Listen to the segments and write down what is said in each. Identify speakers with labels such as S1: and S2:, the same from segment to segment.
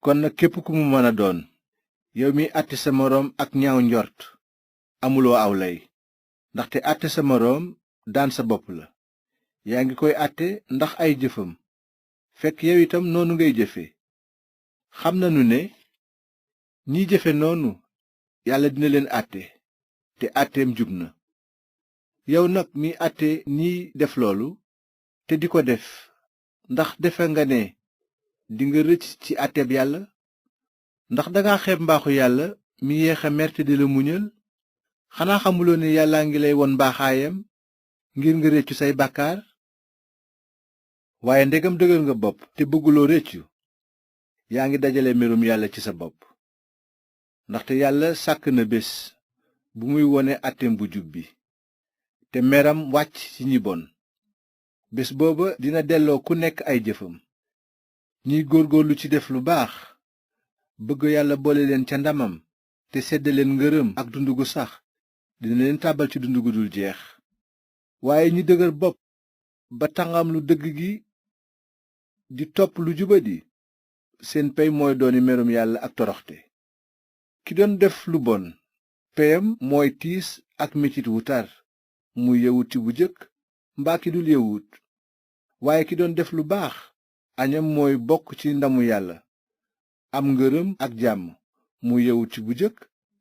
S1: kon nag képp ku mu mën a doon yow mi àtte sa moroom ak ñaaw njort amuloo aw lay, ndaxte àtte sa moroom daan sa bopp la. yaa ngi koy àtte ndax ay jëfam, fekk yow itam noonu ngay jëfe. xam nanu ne ñiy jëfe noonu yàlla dina leen àtte, te àtteem jub na. yow nag mi àtte ñiy def loolu te di ko def, ndax defe nga ne dinga rëcc ci àtteb yàlla? ndax danga xeeb mbaaxu yàlla mi yeexa mer te di la muñal? xanaa xamuloo ne yàllaa ngi lay won mbaaxaayam ngir nga réccu say bàkkaar? waaye ndegam dëgër nga bopp te bëgguloo réccu, yaa ngi dajale merum yàlla ci sa bopp. ndaxte yàlla sàkk na bés bu muy wone àtteem bu jub bi, te meram wàcc ci ñi bon. bés booba dina delloo ku nekk ay jëfam. ñiy góorgóorlu ci def lu baax bëgg yàlla boole leen ca ndamam te sedd leen ngërëm ak dund gu sax, dina leen tàbbal ci dund gu dul jeex. waaye ñi dëgër bopp ba tàngam lu dëgg gi di topp lu jubadi, seen pey mooy dooni merum yàlla ak toroxte. ki doon def lu bon peyam mooy tiis ak metit wu tar, muy yawut ci bu jëkk mbaa ki dul yawut. waaye ki doon def lu baax añam mooy bokk ci ndamu yàlla, am ngërëm ak jàmm, muy yawut ci bu jëkk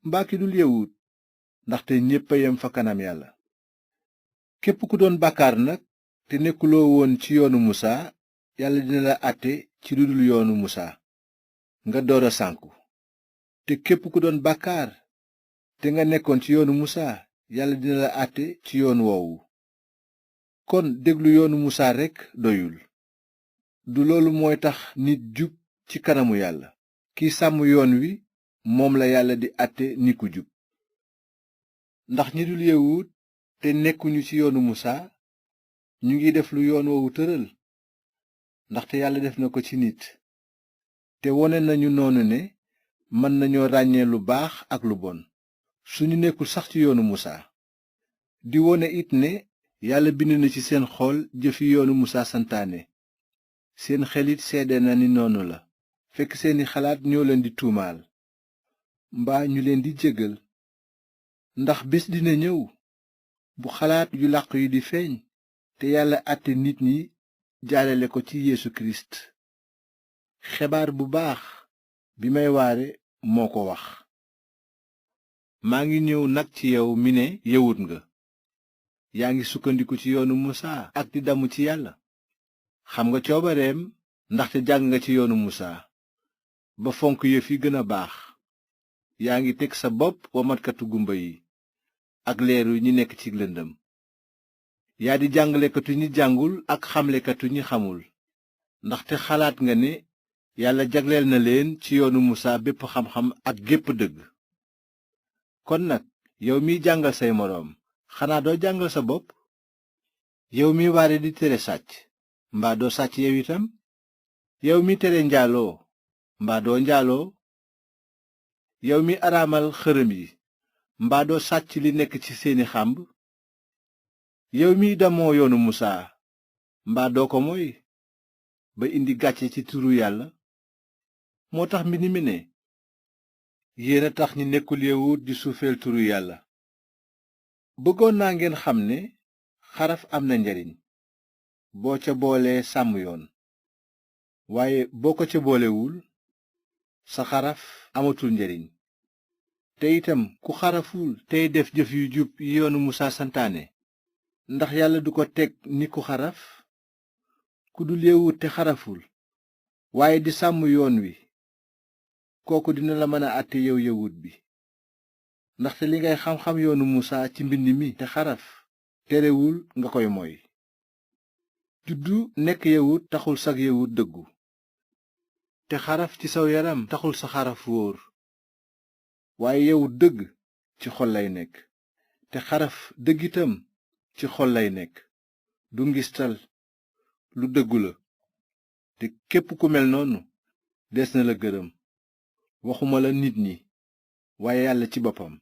S1: mbaa ki dul yawut, ndaxte ñépp a yem fa kanam yàlla. képp ku doon bàkkaar nag te nekkuloo woon ci yoonu musaa, yàlla dina la àtte ci lu dul yoonu musaa, nga door a sànku. te képp ku doon bàkkaar te nga nekkoon ci yoonu musaa, yàlla dina la àtte ci yoon woowu. kon déglu yoonu musaa rekk doyul. du loolu mooy tax nit jub ci kanamu yàlla. kiy sàmm yoon wi moom la yàlla di àtte ni ku jub. ndax ñi dul yawut te nekkuñu ci yoonu musaa ñu ngi def lu yoon woowu tëral, ndaxte yàlla def na ko ci nit. te wone nañu noonu ne mën nañoo ràññee lu baax ak lu bon suñu nekkul sax ci yoonu musaa. di wone it ne yàlla bind na ci seen xol jëfi yoonu musaa santaane. seen xelit seede na ni noonu la, fekk seeni xalaat ñoo leen di tuumaal mbaa ñu leen di jégal. ndax bés dina ñëw bu xalaat yu làqu yi di feeñ, te yàlla àtte nit ñi jaarale ko ci Yeesu Kirist. xebaar bu baax bi may waare moo ko wax. maa ngi ñëw nag ci yow mi ne yawut nga. yaa ngi sukkandiku ci yoonu musaa ak di damu ci yàlla. xam nga coobareem, ndaxte jàng nga ci yoonu musaa ba fonk yëf yi gën a baax. yaa ngi teg sa bopp womatkatu gumba yi ak leeru ñi nekk ci lëndëm. yaa di jàngalekatu ñi jàngul ak xamlekatu ñi xamul, ndaxte xalaat nga ne yàlla jagleel na leen ci yoonu musaa bépp xam-xam ak gépp dëgg. kon nag yow miy jàngal say moroom, xanaa doo jàngal sa bopp? yow mi waare di tere sàcc, mbaa doo sàcc yow itam? yow mi tere njaaloo, mbaa doo njaaloo? yow mi araamal xërëm yi, mbaa doo sàcc li nekk ci seeni xàmb? yow miy damoo yoonu musaa, mbaa doo ko moy ba indi gàcce ci turu yàlla? moo tax mbind mi ne, yéen a tax ñi nekkul yawut di suufeel turu yàlla. bëggoon naa ngeen xam ne xaraf am na njariñ boo ca boolee sàmm yoon, waaye boo ko ca boolewul sa xaraf amatul njariñ. te itam ku xaraful tey def jëf yu jub yi yoonu musaa santaane, ndax yàlla du ko teg ni ku xaraf? ku dul yawut te xaraful waaye di sàmm yoon wi, kooku dina la mën a àtte yow yawut bi. ndaxte li ngay xam-xam yoonu musaa ci mbind mi te xaraf, terewul nga koy moy. juddu nekk yawut taxul sag yawut dëggu, te xaraf ci saw yaram taxul sa xaraf wóor. waaye yawut dëgg ci xol lay nekk, te xaraf dëgg itam ci xol lay nekk. du ngistal, lu dëggu la. te képp ku mel noonu des na la gërëm, waxuma la nit ñi waaye yàlla ci boppam.